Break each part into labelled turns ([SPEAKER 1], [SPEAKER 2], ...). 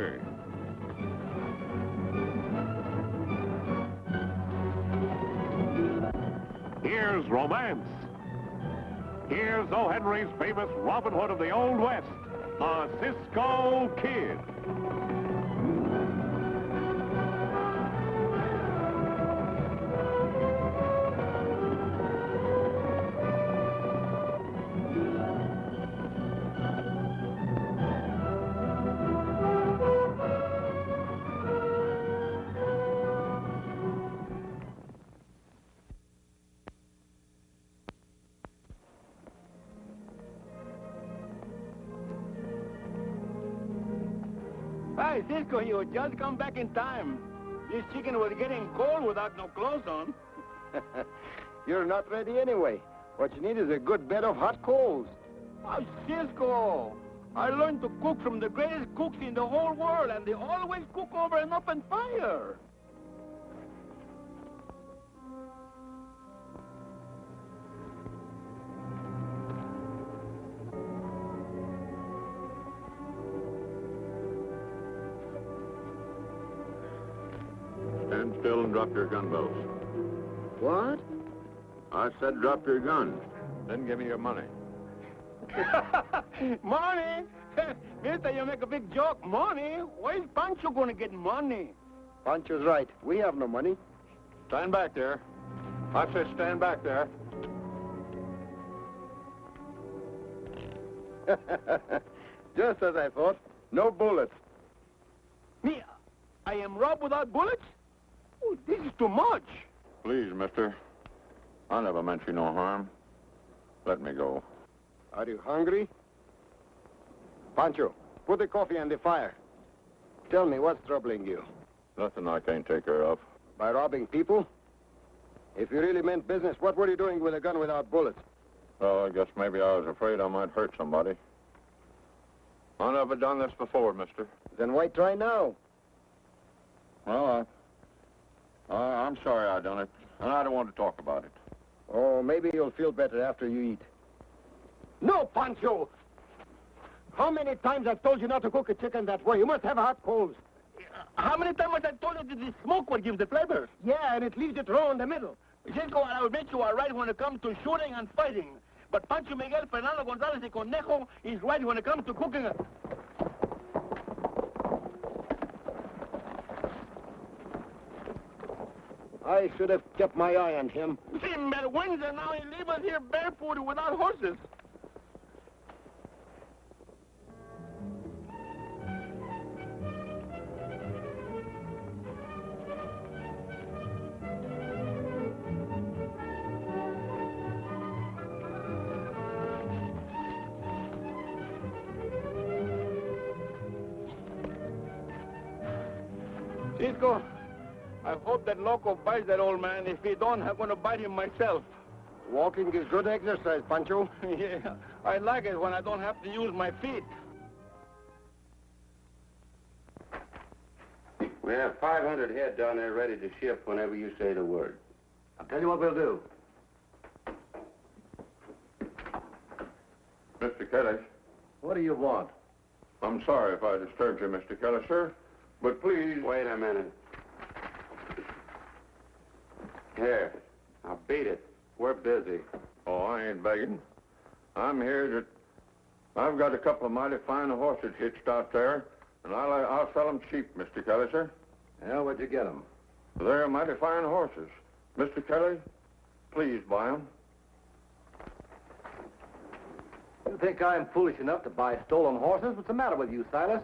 [SPEAKER 1] Murray. Here's romance. Here's O. Henry's famous Robin Hood of the Old West, the Cisco Kid.
[SPEAKER 2] Hi, Cisco, you just come back in time. This chicken was getting cold without no clothes on.
[SPEAKER 3] You're not ready anyway. What you need is a good bed of hot coals.
[SPEAKER 2] Oh, Cisco, I learned to cook from the greatest cooks in the whole world, and they always cook over an open fire.
[SPEAKER 1] Stand still and drop your gun belts.
[SPEAKER 3] What?
[SPEAKER 1] I said drop your gun. Then give me your money.
[SPEAKER 2] Money? Mister, you make a big joke. Money? Where's Pancho going to get money?
[SPEAKER 3] Pancho's right. We have no money.
[SPEAKER 1] Stand back there. I said stand back there.
[SPEAKER 3] Just as I thought. No bullets.
[SPEAKER 2] Me? I am robbed without bullets? Oh, this is too much.
[SPEAKER 1] Please, mister. I never meant you no harm. Let me go.
[SPEAKER 3] Are you hungry? Pancho, put the coffee on the fire. Tell me, what's troubling you?
[SPEAKER 1] Nothing I can't take care of.
[SPEAKER 3] By robbing people? If you really meant business, what were you doing with a gun without bullets?
[SPEAKER 1] Well, I guess maybe I was afraid I might hurt somebody. I never done this before, mister.
[SPEAKER 3] Then why try now?
[SPEAKER 1] Well, I'm sorry I done it, and I don't want to talk about it.
[SPEAKER 3] Oh, maybe you'll feel better after you eat. No, Pancho! How many times I've told you not to cook a chicken that way? You must have hot coals.
[SPEAKER 2] How many times I told you that the smoke what gives the flavor?
[SPEAKER 3] Yeah, and it leaves it raw in the middle.
[SPEAKER 2] Cisco, I will admit you are right when it comes to shooting and fighting. But Pancho Miguel Fernando Gonzalez y Conejo is right when it comes to cooking.
[SPEAKER 3] I should have kept my eye on him.
[SPEAKER 2] See, Wednesday now he leave us here barefooted without horses. Cisco, I hope that loco bites that old man. If he don't, I'm going to bite him myself.
[SPEAKER 3] Walking is good exercise, Pancho.
[SPEAKER 2] Yeah, I like it when I don't have to use my feet.
[SPEAKER 4] We have 500 head down there ready to ship whenever you say the word.
[SPEAKER 3] I'll tell you what we'll do.
[SPEAKER 1] Mr. Kelly,
[SPEAKER 3] What do you want?
[SPEAKER 1] I'm sorry if I disturbed you, Mr. Kelly, sir, but please...
[SPEAKER 4] Wait a minute. Here, now beat it. We're busy.
[SPEAKER 1] Oh, I ain't begging. I'm here I've got a couple of mighty fine horses hitched out there, and I'll sell them cheap, Mr. Kelly, sir.
[SPEAKER 3] Yeah, where'd you get them?
[SPEAKER 1] They're mighty fine horses. Mr. Kelly, please buy them.
[SPEAKER 3] You think I'm foolish enough to buy stolen horses? What's the matter with you, Silas?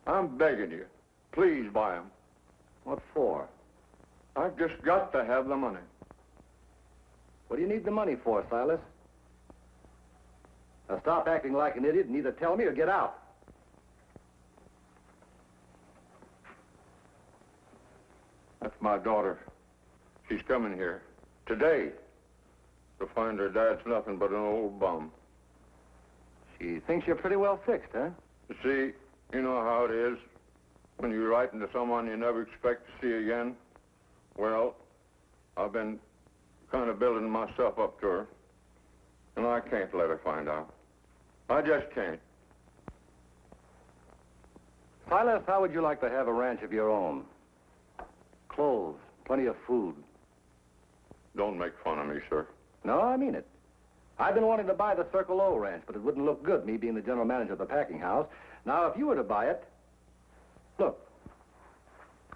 [SPEAKER 1] I'm begging you. Please buy them.
[SPEAKER 3] What for?
[SPEAKER 1] I've just got to have the money.
[SPEAKER 3] What do you need the money for, Silas? Now stop acting like an idiot and either tell me or get out.
[SPEAKER 1] That's my daughter. She's coming here today to find her dad's nothing but an old bum.
[SPEAKER 3] She thinks you're pretty well fixed, huh?
[SPEAKER 1] You see, you know how it is when you're writing to someone you never expect to see again. Well, I've been kind of building myself up to her, and I can't let her find out. I just can't.
[SPEAKER 5] Silas, how would you like to have a ranch of your own? Clothes, plenty of food.
[SPEAKER 1] Don't make fun of me, sir.
[SPEAKER 5] No, I mean it. I've been wanting to buy the Circle O ranch, but it wouldn't look good, me being the general manager of the packing house. Now, if you were to buy it, look,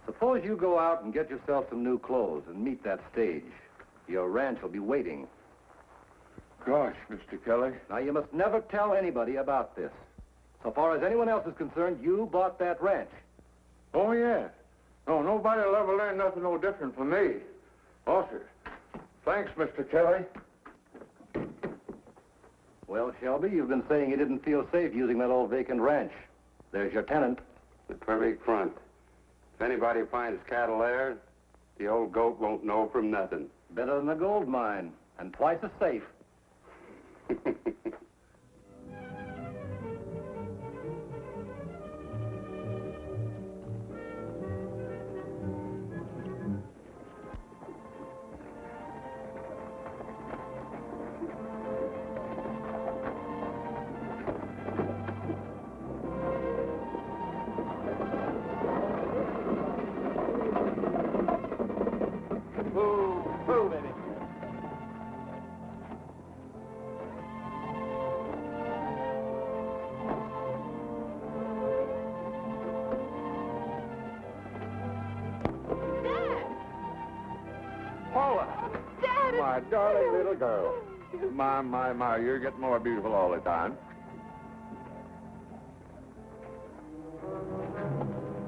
[SPEAKER 5] suppose you go out and get yourself some new clothes and meet that stage. Your ranch will be waiting.
[SPEAKER 1] Gosh, Mr. Kelly.
[SPEAKER 5] Now, you must never tell anybody about this. So far as anyone else is concerned, you bought that ranch.
[SPEAKER 1] Oh, yeah. No, nobody will ever learn nothing no different from me. Oh, sir. Thanks, Mr. Kelly.
[SPEAKER 5] Well, Shelby, you've been saying you didn't feel safe using that old vacant ranch. There's your tenant.
[SPEAKER 4] The perfect front. If anybody finds cattle there, the old goat won't know from nothing.
[SPEAKER 5] Better than a gold mine, and twice as safe.
[SPEAKER 1] My darling little girl. My, you're getting more beautiful all the time.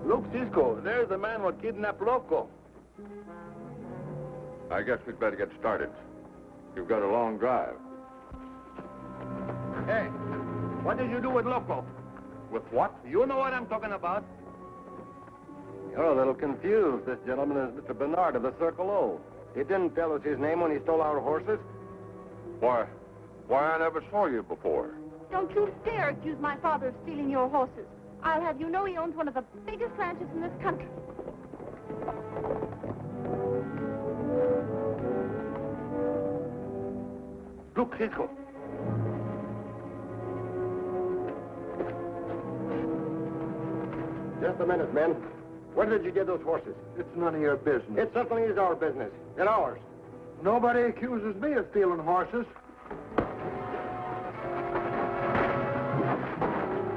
[SPEAKER 2] Look, Cisco, there's the man what kidnapped Loco.
[SPEAKER 1] I guess we'd better get started. You've got a long drive.
[SPEAKER 2] Hey, what did you do with Loco?
[SPEAKER 1] With what?
[SPEAKER 2] You know what I'm talking about.
[SPEAKER 5] You're a little confused. This gentleman is Mr. Bernard of the Circle O. He didn't tell us his name when he stole our horses.
[SPEAKER 1] Why, I never saw you before.
[SPEAKER 6] Don't you dare accuse my father of stealing your horses. I'll have you know he owns one of the biggest ranches in this country.
[SPEAKER 2] Look, Cisco.
[SPEAKER 3] Just a minute, men. Where did you get those horses?
[SPEAKER 7] It's none of your business.
[SPEAKER 3] It certainly is our business. And ours.
[SPEAKER 7] Nobody accuses me of stealing horses.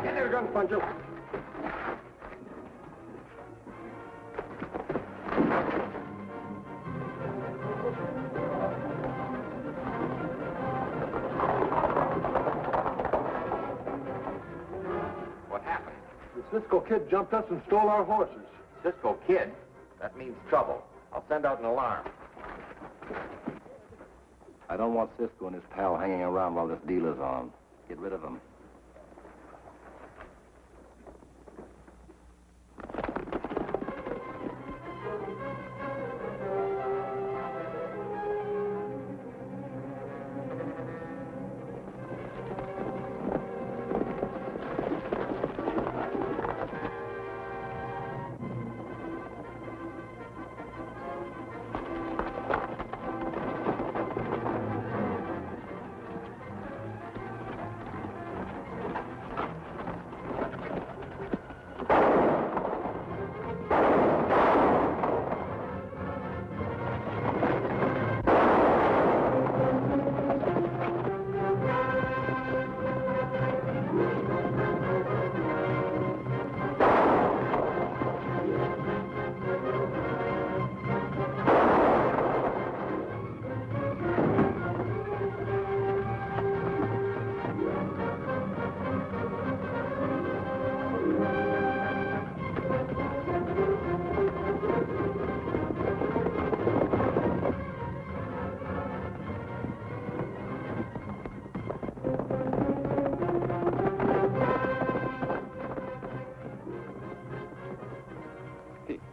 [SPEAKER 3] Get your gun, Pancho.
[SPEAKER 2] What happened?
[SPEAKER 7] The Cisco Kid jumped us and stole our horses.
[SPEAKER 2] Cisco Kid? That means trouble. I'll send out an alarm.
[SPEAKER 5] I don't want Cisco and his pal hanging around while this deal is on. Get rid of them.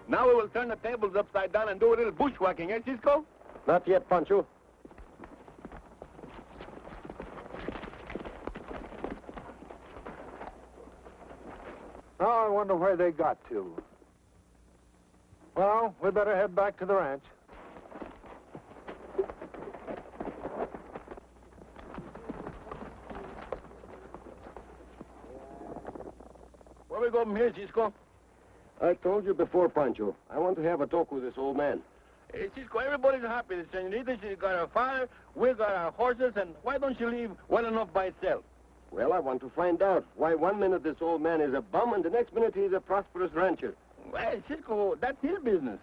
[SPEAKER 2] Now we will turn the tables upside down and do a little bushwhacking, eh, Cisco?
[SPEAKER 3] Not yet, Pancho.
[SPEAKER 7] Now I wonder where they got to. Well, we better head back to the ranch.
[SPEAKER 2] Where we go from here, Cisco?
[SPEAKER 3] I told you before, Pancho. I want to have a talk with this old man.
[SPEAKER 2] Hey, Cisco, everybody's happy. The senorita, she's got a fire, we got our horses, and why don't you leave well enough by itself?
[SPEAKER 3] Well, I want to find out why one minute this old man is a bum and the next minute he's a prosperous rancher.
[SPEAKER 2] Well, Cisco, that's his business.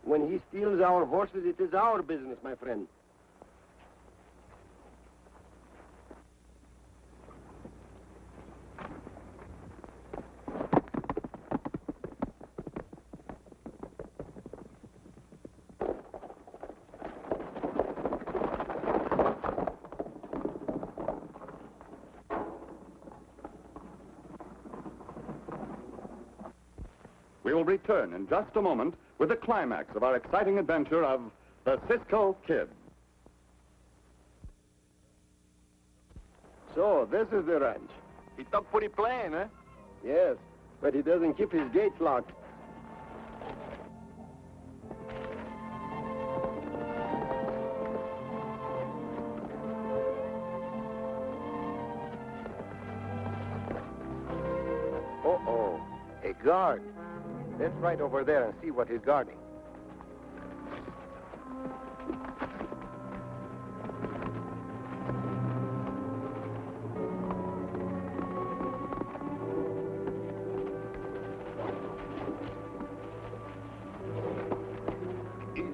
[SPEAKER 3] When he steals our horses, it is our business, my friend.
[SPEAKER 8] We will return in just a moment with the climax of our exciting adventure of the Cisco Kid.
[SPEAKER 3] So, this is the ranch.
[SPEAKER 2] He talk pretty plain, huh?
[SPEAKER 3] Yes, but he doesn't keep his gates locked. Uh-oh, a guard. Let's ride over there and see what he's guarding.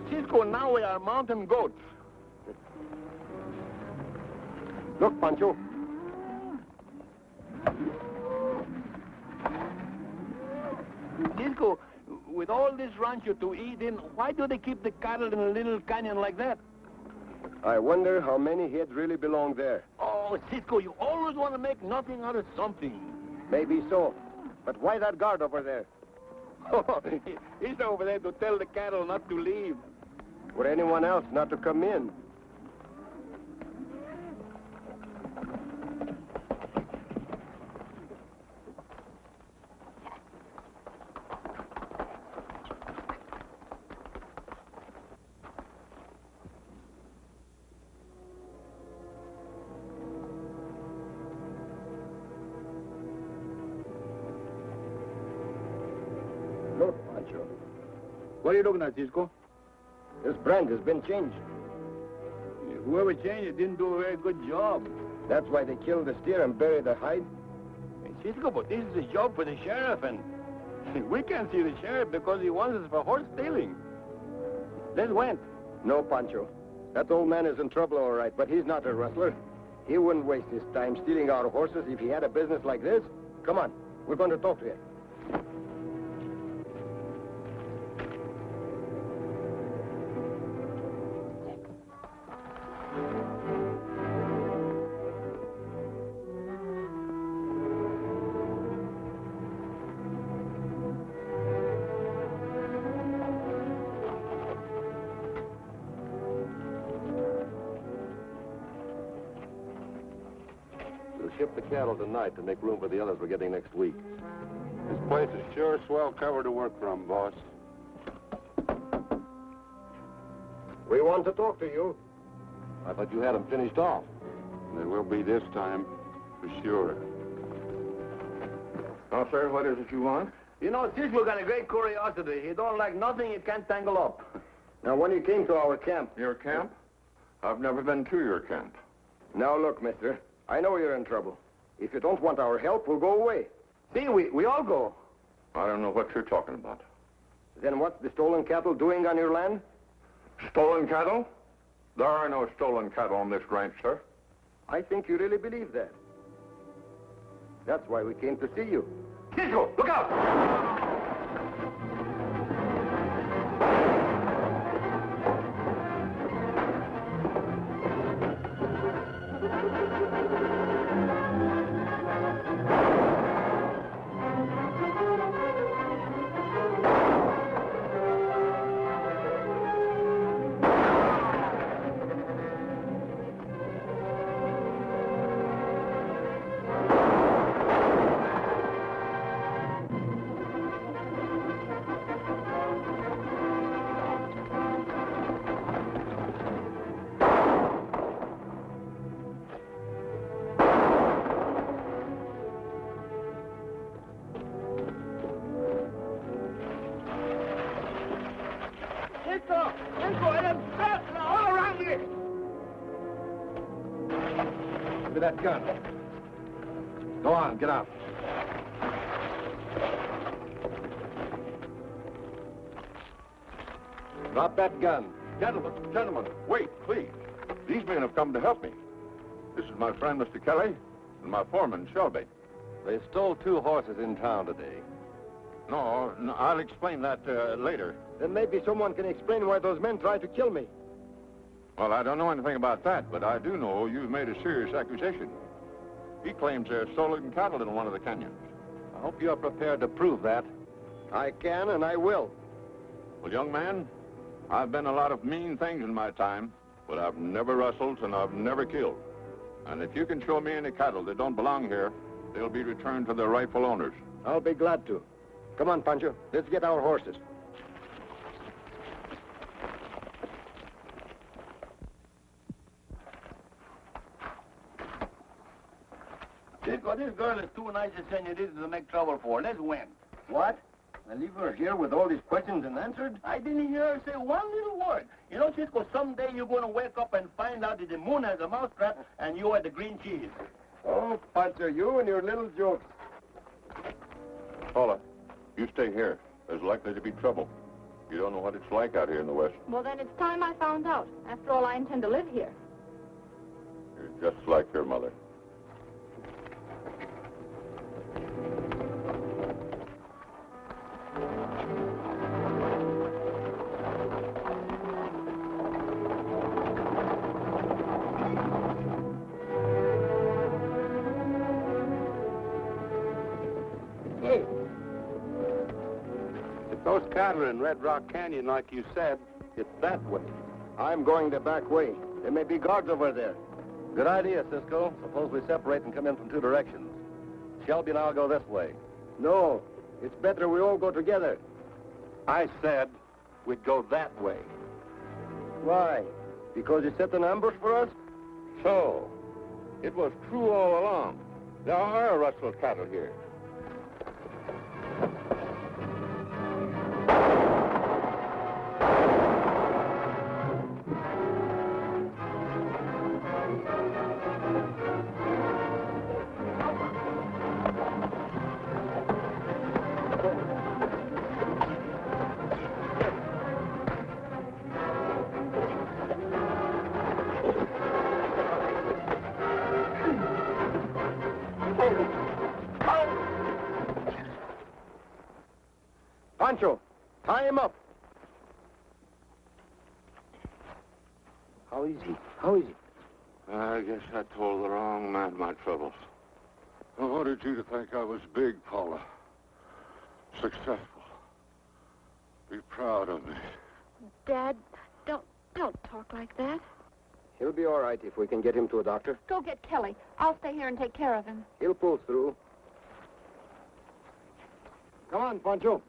[SPEAKER 2] Cisco, now we are mountain goats.
[SPEAKER 3] Look, Pancho.
[SPEAKER 2] Cisco, with all this rancho to eat in, why do they keep the cattle in a little canyon like that?
[SPEAKER 3] I wonder how many heads really belong there.
[SPEAKER 2] Oh, Cisco, you always want to make nothing out of something.
[SPEAKER 3] Maybe so. But why that guard over there?
[SPEAKER 2] He's over there to tell the cattle not to leave.
[SPEAKER 3] Or anyone else not to come in. Look, Pancho.
[SPEAKER 2] What are you looking at, Cisco?
[SPEAKER 3] This brand has been changed.
[SPEAKER 2] Whoever changed it didn't do a very good job.
[SPEAKER 3] That's why they killed the steer and buried the hide.
[SPEAKER 2] Hey, Cisco, but this is a job for the sheriff, and we can't see the sheriff because he wants us for horse stealing. Let's went.
[SPEAKER 3] No, Pancho. That old man is in trouble, all right, but he's not a rustler. He wouldn't waste his time stealing our horses if he had a business like this. Come on, we're going to talk to him.
[SPEAKER 5] Ship the cattle tonight to make room for the others we're getting next week.
[SPEAKER 4] This place is sure swell cover to work from, boss.
[SPEAKER 3] We want to talk to you.
[SPEAKER 5] I thought you had them finished off.
[SPEAKER 4] There will be this time, for sure.
[SPEAKER 1] Now, sir, what is it you want?
[SPEAKER 2] You know, Cisco got a great curiosity. He don't like nothing he can't tangle up.
[SPEAKER 3] Now, when you came to our camp...
[SPEAKER 1] Your camp? I've never been to your camp.
[SPEAKER 3] Now, look, mister. I know you're in trouble. If you don't want our help, we'll go away.
[SPEAKER 2] See, we all go.
[SPEAKER 1] I don't know what you're talking about.
[SPEAKER 3] Then what's the stolen cattle doing on your land?
[SPEAKER 1] Stolen cattle? There are no stolen cattle on this ranch, sir.
[SPEAKER 3] I think you really believe that. That's why we came to see you.
[SPEAKER 2] Cisco, look out!
[SPEAKER 5] me that gun. Go on, get out. Drop that gun.
[SPEAKER 1] Gentlemen, wait, please. These men have come to help me. This is my friend, Mr. Kelly, and my foreman, Shelby.
[SPEAKER 5] They stole 2 horses in town today.
[SPEAKER 1] No, I'll explain that later.
[SPEAKER 3] Then maybe someone can explain why those men tried to kill me.
[SPEAKER 1] Well, I don't know anything about that, but I do know you've made a serious accusation. He claims there's stolen cattle in one of the canyons.
[SPEAKER 5] I hope you're prepared to prove that.
[SPEAKER 3] I can and I will.
[SPEAKER 1] Well, young man, I've been a lot of mean things in my time, but I've never rustled and I've never killed. And if you can show me any cattle that don't belong here, they'll be returned to their rightful owners.
[SPEAKER 3] I'll be glad to. Come on, Pancho. Let's get our horses.
[SPEAKER 2] Cisco, this girl is too nice a senorita to make trouble for. Let's win.
[SPEAKER 3] What? I leave her here with all these questions unanswered?
[SPEAKER 2] I didn't hear her say one little word. You know, Cisco, someday you're going to wake up and find out that the moon has a mousetrap and you are the green cheese.
[SPEAKER 3] Oh, Pancho, you and your little jokes.
[SPEAKER 1] Paula, you stay here. There's likely to be trouble. You don't know what it's like out here in the West.
[SPEAKER 6] Well, then it's time I found out. After all, I intend to live here.
[SPEAKER 1] You're just like your mother.
[SPEAKER 4] Those cattle are in Red Rock Canyon, like you said. It's that way.
[SPEAKER 3] I'm going the back way. There may be guards over there.
[SPEAKER 5] Good idea, Cisco. Suppose we separate and come in from 2 directions. Shelby and I'll go this way.
[SPEAKER 3] No, it's better we all go together.
[SPEAKER 4] I said we'd go that way.
[SPEAKER 3] Why? Because you set an ambush for us?
[SPEAKER 1] So, it was true all along. There are rustled cattle here.
[SPEAKER 3] Pancho, tie him up. How is he? How is he?
[SPEAKER 1] I guess I told the wrong man my troubles. I wanted you to think I was big, Paula. Successful. Be proud of me.
[SPEAKER 6] Dad, don't talk like that.
[SPEAKER 3] He'll be all right if we can get him to a doctor.
[SPEAKER 6] Go get Kelly. I'll stay here and take care of him.
[SPEAKER 3] He'll pull through. Come on, Pancho.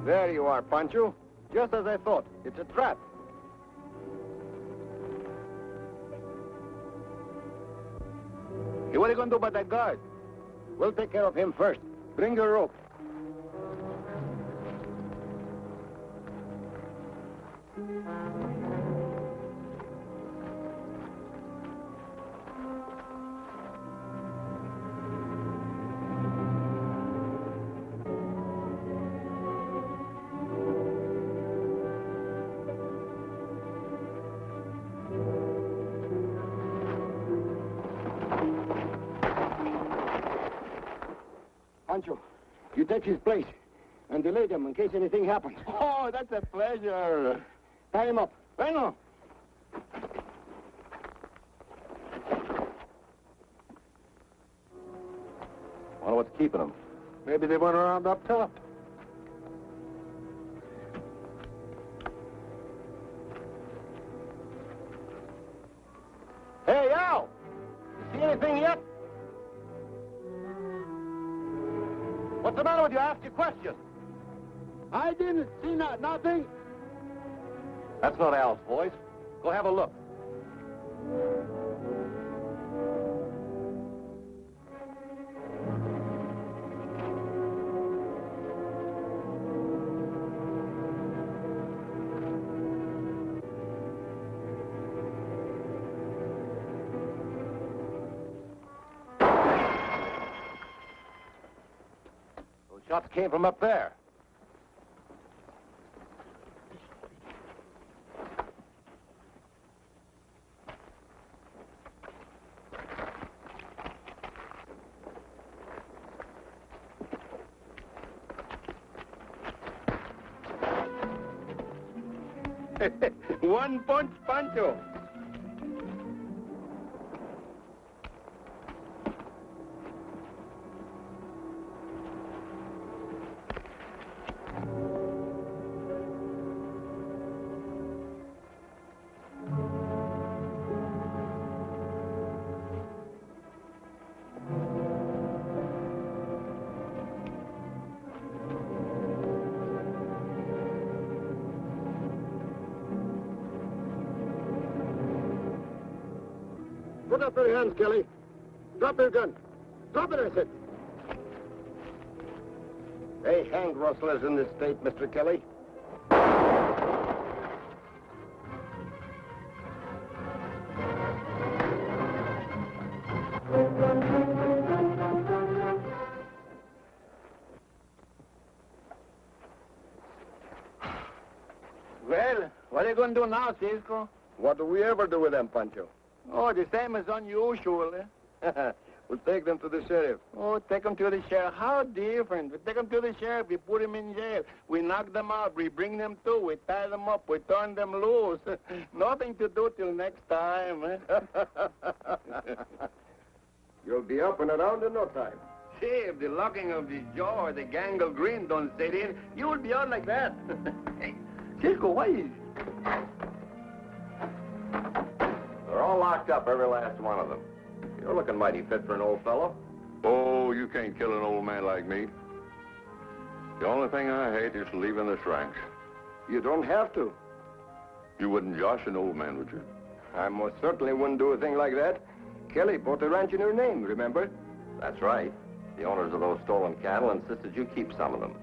[SPEAKER 3] There you are, Pancho. Just as I thought. It's a trap.
[SPEAKER 2] Hey, what are you going to do about that guard?
[SPEAKER 3] We'll take care of him first. Bring your rope. Pancho, you take his place and delay them in case anything happens.
[SPEAKER 2] Oh, that's a pleasure.
[SPEAKER 3] Tie him up.
[SPEAKER 2] Bueno.
[SPEAKER 5] Wonder what's keeping them.
[SPEAKER 7] Maybe they went around up top.
[SPEAKER 3] Hey, Al! You see anything yet? What's the matter with you? I asked you questions.
[SPEAKER 2] I didn't see nothing.
[SPEAKER 5] That's not Al's voice. Go have a look. Those shots came from up there.
[SPEAKER 2] One punch, Pancho.
[SPEAKER 3] Put up your hands, Kelly. Drop your gun. Drop it, I said. They hang rustlers in this state, Mr. Kelly.
[SPEAKER 2] Well, what are you going to do now, Cisco?
[SPEAKER 3] What do we ever do with them, Pancho?
[SPEAKER 2] Oh, the same as unusual.
[SPEAKER 3] We'll take them to the sheriff.
[SPEAKER 2] Oh, take them to the sheriff. How different. We take them to the sheriff. We put them in jail. We knock them out. We bring them to. We tie them up. We turn them loose. Nothing to do till next time.
[SPEAKER 3] You'll be up and around in no time.
[SPEAKER 2] See, if the locking of the jaw or the gangle green don't set in, you will be out like that. Hey, Cisco, why is...
[SPEAKER 5] They're all locked up, every last one of them. You're looking mighty fit for an old fellow.
[SPEAKER 1] Oh, you can't kill an old man like me. The only thing I hate is leaving this ranks.
[SPEAKER 3] You don't have to.
[SPEAKER 1] You wouldn't josh an old man, would you?
[SPEAKER 3] I most certainly wouldn't do a thing like that. Kelly bought the ranch in her name, remember?
[SPEAKER 5] That's right. The owners of those stolen cattle insisted you keep some of them.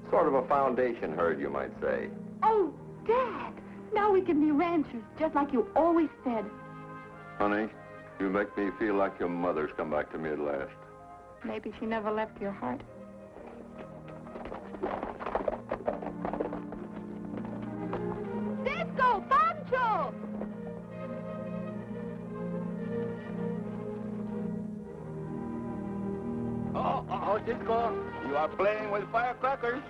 [SPEAKER 5] Sort of a foundation herd, you might say.
[SPEAKER 6] Oh, Dad, now we can be ranchers, just like you always said.
[SPEAKER 1] Honey, you make me feel like your mother's come back to me at last.
[SPEAKER 6] Maybe she never left your heart. Cisco, Pancho!
[SPEAKER 2] Oh, Cisco, you are playing with firecrackers.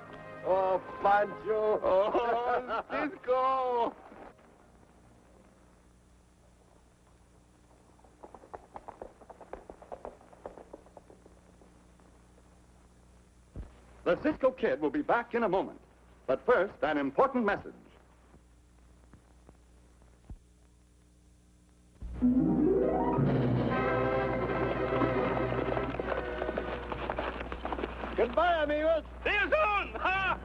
[SPEAKER 3] Oh, Pancho!
[SPEAKER 2] Oh, Cisco!
[SPEAKER 8] The Cisco Kid will be back in a moment. But first, an important message.
[SPEAKER 2] Goodbye, amigos. See you soon! Ha!